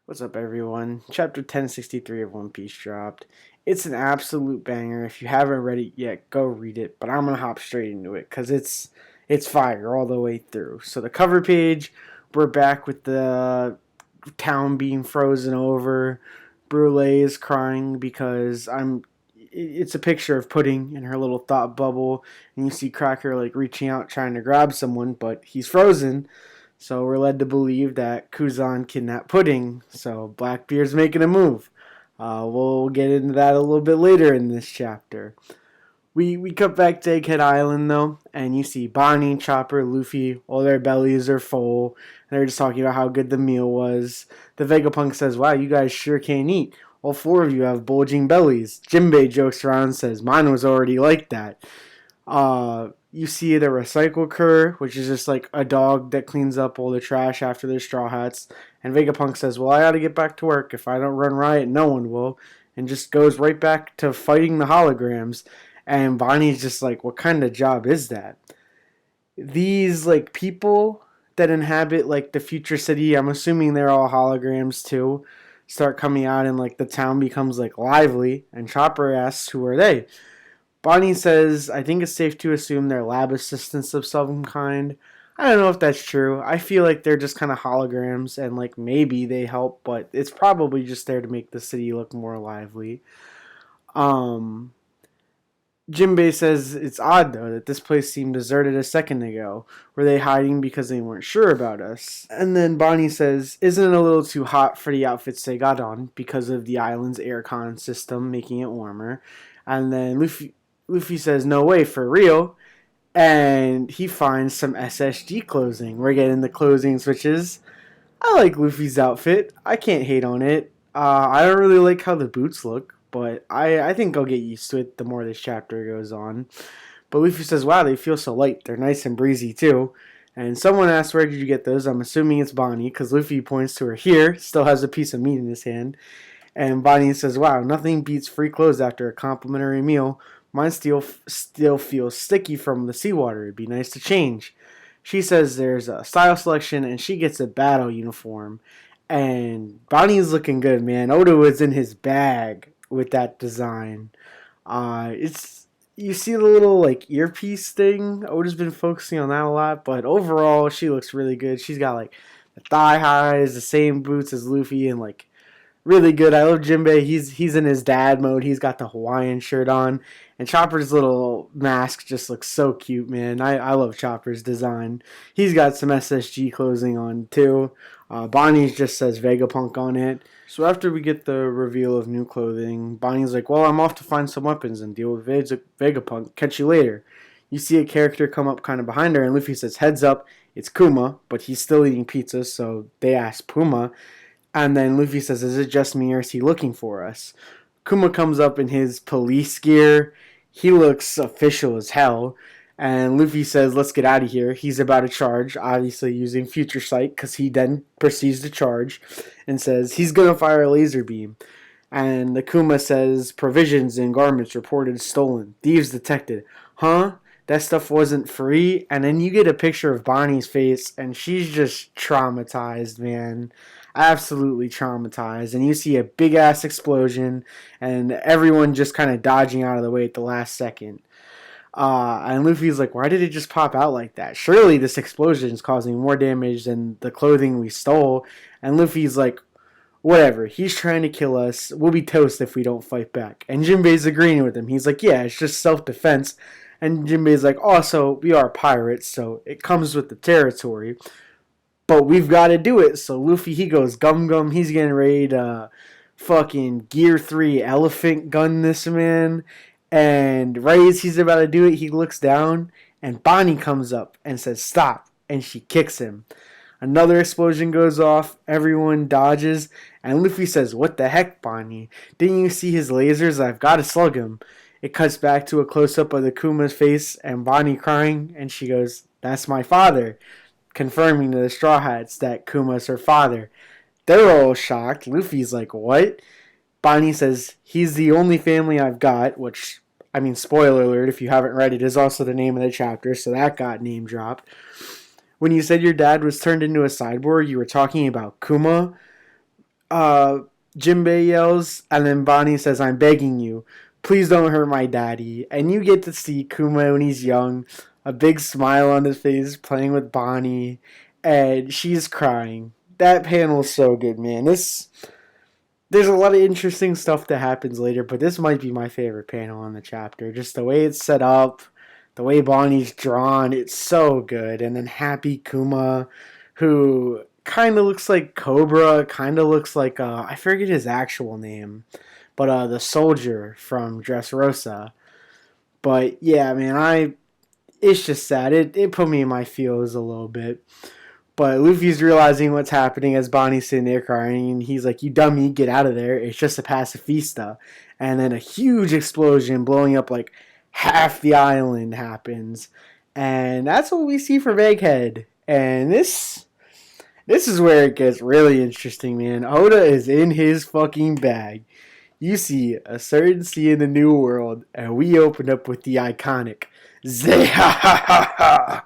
What's up, everyone? Chapter 1063 of One Piece dropped. It's an absolute banger. If you haven't read it yet, go read it. But I'm gonna hop straight into it because it's fire all the way through. So the cover page, we're back with the town being frozen over. Brule is crying because It's a picture of Pudding in her little thought bubble, and you see Cracker like reaching out trying to grab someone, but he's frozen. So we're led to believe that Kuzan kidnapped Pudding. So Blackbeard's making a move. We'll get into that a little bit later in this chapter. We cut back to Egghead Island though, and you see Bonnie, Chopper, Luffy, all their bellies are full. And they're just talking about how good the meal was. The Vegapunk says, "Wow, you guys sure can't eat. All four of you have bulging bellies." Jinbei jokes around and says, "Mine was already like that." You see the recycle cur, which is just like a dog that cleans up all the trash after their straw hats. And Vegapunk says, "Well, I gotta get back to work. If I don't run riot, no one will." And just goes right back to fighting the holograms. And Bonnie's just like, "What kind of job is that?" These like people that inhabit like the future city, I'm assuming they're all holograms too, start coming out and like the town becomes like lively. And Chopper asks, "Who are they?" Bonnie says, "I think it's safe to assume they're lab assistants of some kind." I don't know if that's true. I feel like they're just kind of holograms and like maybe they help, but it's probably just there to make the city look more lively. Um, Jinbei says it's odd though that this place seemed deserted a second ago. Were they hiding because they weren't sure about us? And then Bonnie says, "Isn't it a little too hot for the outfits they got on because of the island's aircon system making it warmer?" And then Luffy says, "No way, for real." And he finds some SSG clothing. We're getting the clothing switches. I like Luffy's outfit. I can't hate on it. I don't really like how the boots look, but I think I'll get used to it the more this chapter goes on. But Luffy says, "Wow, they feel so light. They're nice and breezy too." And someone asks, "Where did you get those?" I'm assuming it's Bonnie, because Luffy points to her here, still has a piece of meat in his hand. And Bonnie says, "Wow, nothing beats free clothes after a complimentary meal. Mine still feels sticky from the seawater. It'd be nice to change." She says there's a style selection, and she gets a battle uniform. And Bonnie's looking good, man. Oda was in his bag with that design. It's You see the little like earpiece thing. Oda's been focusing on that a lot, but overall she looks really good. She's got like the thigh highs, the same boots as Luffy, and like really good. I love Jinbei. He's in his dad mode. He's got the Hawaiian shirt on, and Chopper's little mask just looks so cute, man. I love Chopper's design. He's got some SSG clothing on too. Bonnie's just says Vegapunk on it. So after we get the reveal of new clothing, Bonnie's like, "Well, I'm off to find some weapons and deal with Vegapunk. Catch you later." You see a character come up kind of behind her, and Luffy says, "Heads up, it's Kuma," but he's still eating pizza, so they ask Puma. And then Luffy says, "Is it just me or is he looking for us?" Kuma comes up in his police gear. He looks official as hell. And Luffy says, "Let's get out of here." He's about to charge, obviously using Future Sight, because he then proceeds to charge and says he's going to fire a laser beam. And the Kuma says, "Provisions and garments reported stolen. Thieves detected." Huh? That stuff wasn't free? And then you get a picture of Bonnie's face, and she's just traumatized, man. Absolutely traumatized. And you see a big ass explosion, and everyone just kind of dodging out of the way at the last second. And Luffy's like, "Why did it just pop out like that? Surely this explosion is causing more damage than the clothing we stole." And Luffy's like, "Whatever. He's trying to kill us. We'll be toast if we don't fight back." And Jinbei's agreeing with him. He's like, "Yeah, it's just self-defense." And Jinbei's like, "Also, we are pirates, so it comes with the territory. But we've got to do it." So Luffy, he goes gum gum. He's getting ready to fucking Gear 3 elephant gun this man. And right as he's about to do it, he looks down, and Bonnie comes up and says, "Stop." And she kicks him. Another explosion goes off. Everyone dodges. And Luffy says, "What the heck, Bonnie? Didn't you see his lasers? I've got to slug him." It cuts back to a close-up of the Kuma's face and Bonnie crying. And she goes, "That's my father," confirming to the Straw Hats that Kuma's her father. They're all shocked. Luffy's like, "What?" Bonnie says, "He's the only family I've got," which, I mean, spoiler alert, if you haven't read it, is also the name of the chapter, so that got name dropped. "When you said your dad was turned into a cyborg, you were talking about Kuma?" uh, Jinbei yells, and then Bonnie says, "I'm begging you, please don't hurt my daddy." And you get to see Kuma when he's young, a big smile on his face, playing with Bonnie, and she's crying. That panel's so good, man. There's a lot of interesting stuff that happens later, but this might be my favorite panel in the chapter. Just the way it's set up, the way Bonnie's drawn, it's so good. And then Happy Kuma, who kind of looks like Cobra, kind of looks like I forget his actual name, but the soldier from Dressrosa. But yeah, man, it's just sad. It put me in my feels a little bit. But Luffy's realizing what's happening as Bonnie's sitting there crying, and he's like, "You dummy, get out of there. It's just a pacifista." And then a huge explosion blowing up like half the island happens. And that's what we see from Egghead. And this is where it gets really interesting, man. Oda is in his fucking bag. You see a certain sea in the New World, and we open up with the iconic Zehahaha.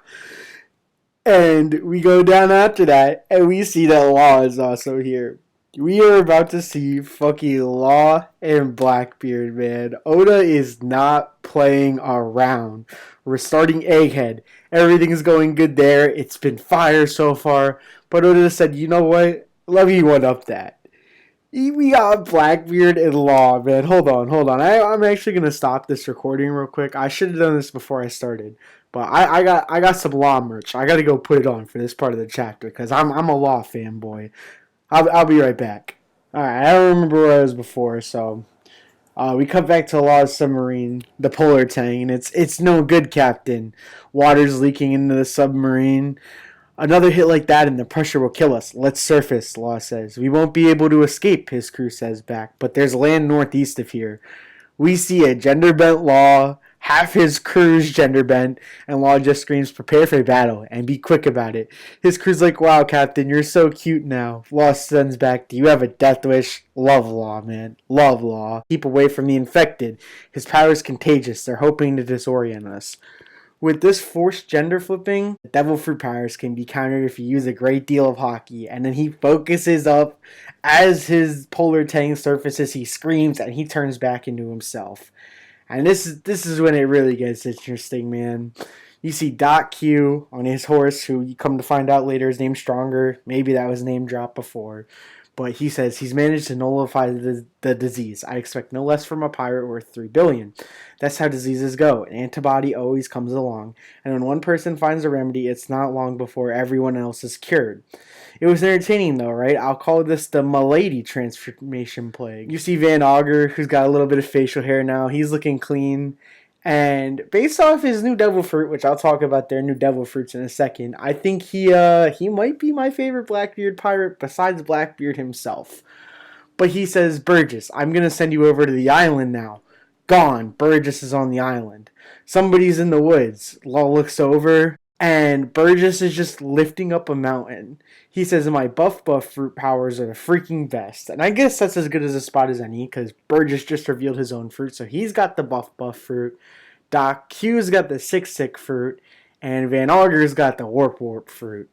And we go down after that, and we see that Law is also here. We are about to see fucking Law and Blackbeard, man. Oda is not playing around. We're starting Egghead. Everything's going good there. It's been fire so far. But Oda said, "You know what? Let me one up that." We got Blackbeard and Law, man. Hold on. I'm actually gonna stop this recording real quick. I should have done this before I started, but I got some Law merch. I got to go put it on for this part of the chapter because I'm a Law fanboy. I'll be right back. All right, I don't remember where I was before, so we come back to Law's submarine, the polar tank, and it's no good, Captain. Water's leaking into the submarine. Another hit like that and the pressure will kill us. Let's surface, Law says. We won't be able to escape, his crew says back, but there's land northeast of here. We see a gender bent Law, half his crew's gender bent, and Law just screams, "Prepare for battle, and be quick about it." His crew's like, "Wow, Captain, you're so cute now." Law sends back, "Do you have a death wish?" Love Law, man. Love Law. Keep away from the infected. His power's contagious. They're hoping to disorient us. With this forced gender flipping, devil fruit powers can be countered if you use a great deal of hockey. And then he focuses up as his polar tank surfaces, he screams and he turns back into himself. And this is when it really gets interesting, man. You see Doc Q on his horse, who you come to find out later is named Stronger. Maybe that was name dropped before. But he says he's managed to nullify the disease. I expect no less from a pirate worth $3 billion. That's how diseases go. An antibody always comes along. And when one person finds a remedy, it's not long before everyone else is cured. It was entertaining though, right? I'll call this the Milady transformation plague. You see Van Auger, who's got a little bit of facial hair now. He's looking clean. And based off his new devil fruit, which I'll talk about their new devil fruits in a second, I think he might be my favorite Blackbeard pirate besides Blackbeard himself. But he says, "Burgess, I'm going to send you over to the island now." Gone. Burgess is on the island. Somebody's in the woods. Law looks over, and Burgess is just lifting up a mountain. He says, "My buff fruit powers are the freaking best." And I guess that's as good as a spot as any, because Burgess just revealed his own fruit. So he's got the buff fruit. Doc Q's got the sick fruit. And Van Auger's got the warp fruit.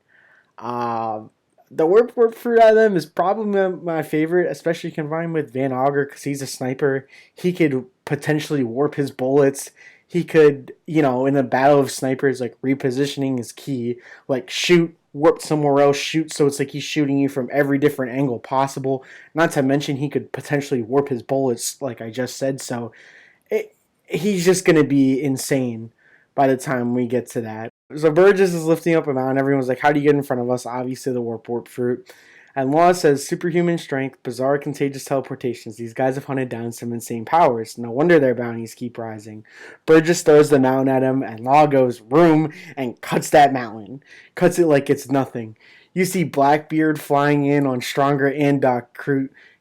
The warp fruit out of them is probably my favorite, especially combined with Van Auger because he's a sniper. He could potentially warp his bullets. He could, in the battle of snipers, like repositioning is key. Like shoot, warp somewhere else, shoot so it's like he's shooting you from every different angle possible. Not to mention he could potentially warp his bullets, like I just said. So he's just going to be insane by the time we get to that. So Burgess is lifting up a mountain. Everyone's like, "How do you get in front of us?" Obviously the warp fruit. And Law says, "Superhuman strength, bizarre contagious teleportations. These guys have hunted down some insane powers. No wonder their bounties keep rising." Burgess throws the mountain at him, and Law goes, "Room," and cuts that mountain. Cuts it like it's nothing. You see Blackbeard flying in on Stronger and Doc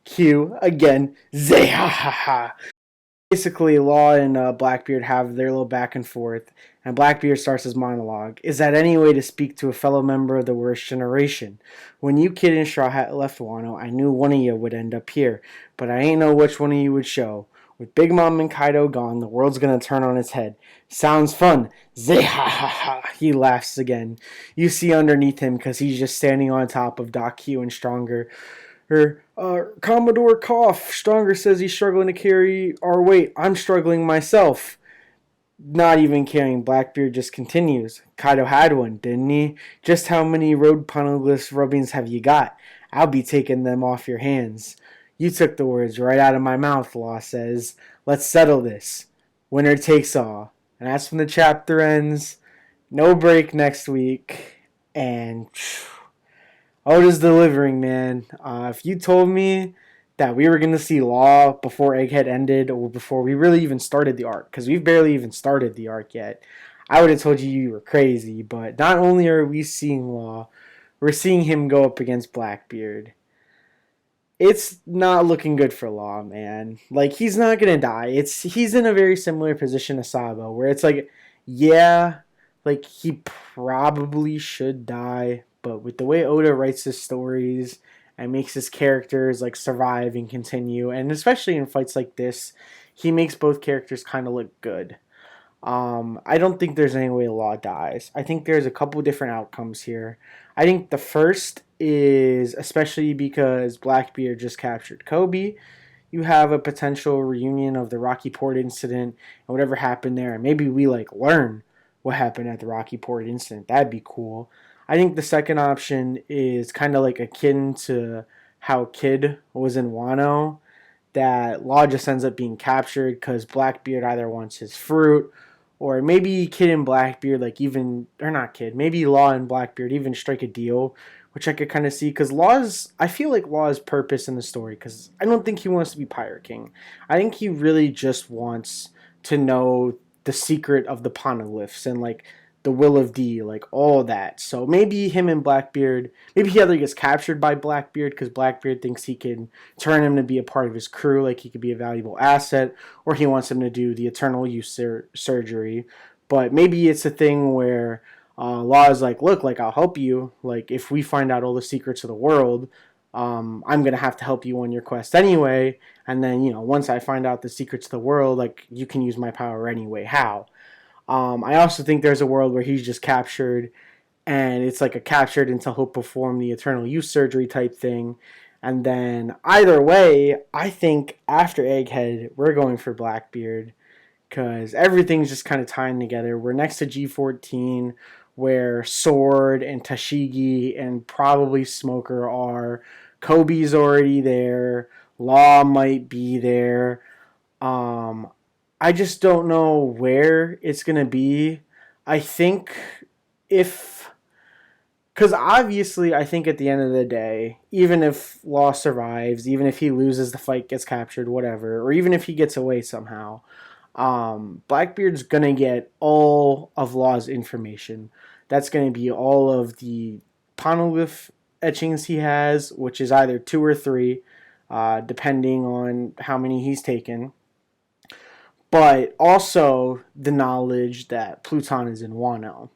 Q. Again, Zehahaha. Basically, Law and Blackbeard have their little back and forth, and Blackbeard starts his monologue. "Is that any way to speak to a fellow member of the worst generation? When you kid in Straw Hat left Wano, I knew one of you would end up here, but I ain't know which one of you would show. With Big Mom and Kaido gone, the world's gonna turn on its head. Sounds fun. Zehahaha." He laughs again. You see underneath him, because he's just standing on top of Doc Q and Stronger, Or Commodore Cough, Stronger says he's struggling to carry our weight. I'm struggling myself. Not even caring, Blackbeard just continues. Kaido had one, didn't he? Just how many road poneglyphs rubbings have you got? I'll be taking them off your hands. You took the words right out of my mouth, Law says. Let's settle this. Winner takes all. And that's when the chapter ends. No break next week. And Oda's delivering, man. If you told me that we were going to see Law before Egghead ended or before we really even started the arc, because we've barely even started the arc yet, I would have told you were crazy. But not only are we seeing Law, we're seeing him go up against Blackbeard. It's not looking good for Law, man. Like, he's not going to die. He's in a very similar position to Sabo, where it's like, yeah, like, he probably should die, but with the way Oda writes his stories and makes his characters like survive and continue, and especially in fights like this, he makes both characters kind of look good. I don't think there's any way Law dies. I think there's a couple different outcomes here. I think the first is, especially because Blackbeard just captured Kobe, you have a potential reunion of the Rocky Port incident and whatever happened there. And maybe we like learn what happened at the Rocky Port incident. That'd be cool. I think the second option is kind of like akin to how Kid was in Wano, that Law just ends up being captured because Blackbeard either wants his fruit, or maybe Kid and Blackbeard, like even, or not Kid, maybe Law and Blackbeard even strike a deal, which I could kind of see, because I feel like Law's purpose in the story, because I don't think he wants to be Pirate King. I think he really just wants to know the secret of the poneglyphs and like the will of D, like all that. So maybe him and Blackbeard, maybe he either gets captured by Blackbeard because Blackbeard thinks he can turn him to be a part of his crew, like he could be a valuable asset, or he wants him to do the eternal youth surgery. But maybe it's a thing where Law is like, look, like I'll help you. Like if we find out all the secrets of the world, I'm gonna have to help you on your quest anyway. And then once I find out the secrets of the world, like you can use my power anyway. How? I also think there's a world where he's just captured, and it's like a captured until he'll perform the eternal youth surgery type thing. And then either way, I think after Egghead, we're going for Blackbeard because everything's just kind of tying together. We're next to G14, where Sword and Tashigi and probably Smoker are. Kobe's already there. Law might be there. Um, I just don't know where it's going to be. I think if, because obviously I think at the end of the day, even if Law survives, even if he loses the fight, gets captured, whatever, or even if he gets away somehow, Blackbeard's going to get all of Law's information. That's going to be all of the poneglyph etchings he has, which is either 2 or 3, depending on how many he's taken, but also the knowledge that Pluton is in Wano.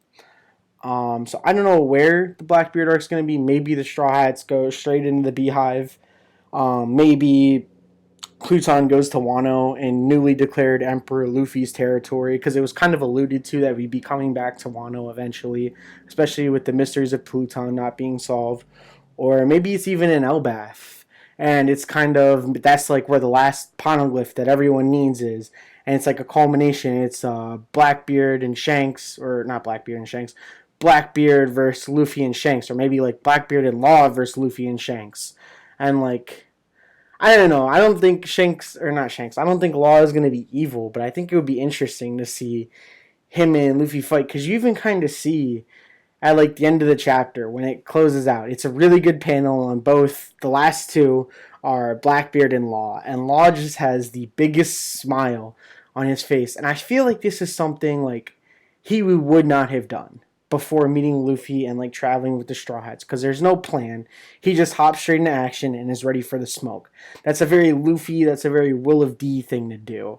So I don't know where the Blackbeard arc is going to be. Maybe the Straw Hats go straight into the Beehive. Maybe Pluton goes to Wano in newly declared Emperor Luffy's territory, because it was kind of alluded to that we'd be coming back to Wano eventually, especially with the mysteries of Pluton not being solved. Or maybe it's even in Elbath, and it's kind of, that's like where the last poneglyph that everyone needs is, and it's like a culmination. It's Blackbeard and Shanks, or not Blackbeard and Shanks, Blackbeard versus Luffy and Shanks, or maybe like Blackbeard and Law versus Luffy and Shanks, and like, I don't know. I don't think Shanks, or not Shanks, I don't think Law is going to be evil, but I think it would be interesting to see him and Luffy fight, because you even kind of see at like the end of the chapter when it closes out, it's a really good panel on both. The last two are Blackbeard and Law just has the biggest smile on his face, and I feel like this is something like he would not have done before meeting Luffy and like traveling with the Straw Hats, because there's no plan. He just hops straight into action and is ready for the smoke. That's a very Luffy, that's a very Will of D thing to do.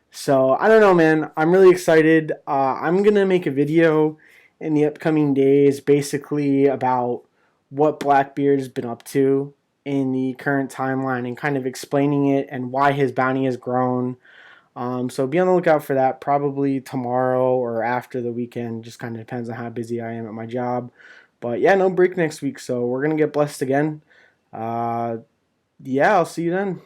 So I don't know, man. I'm really excited. I'm gonna make a video in the upcoming days, basically about what Blackbeard's been up to in the current timeline and kind of explaining it and why his bounty has grown. So be on the lookout for that, probably tomorrow or after the weekend. Just kind of depends on how busy I am at my job. But yeah, no break next week, so we're gonna get blessed again. Uh, yeah, I'll see you then.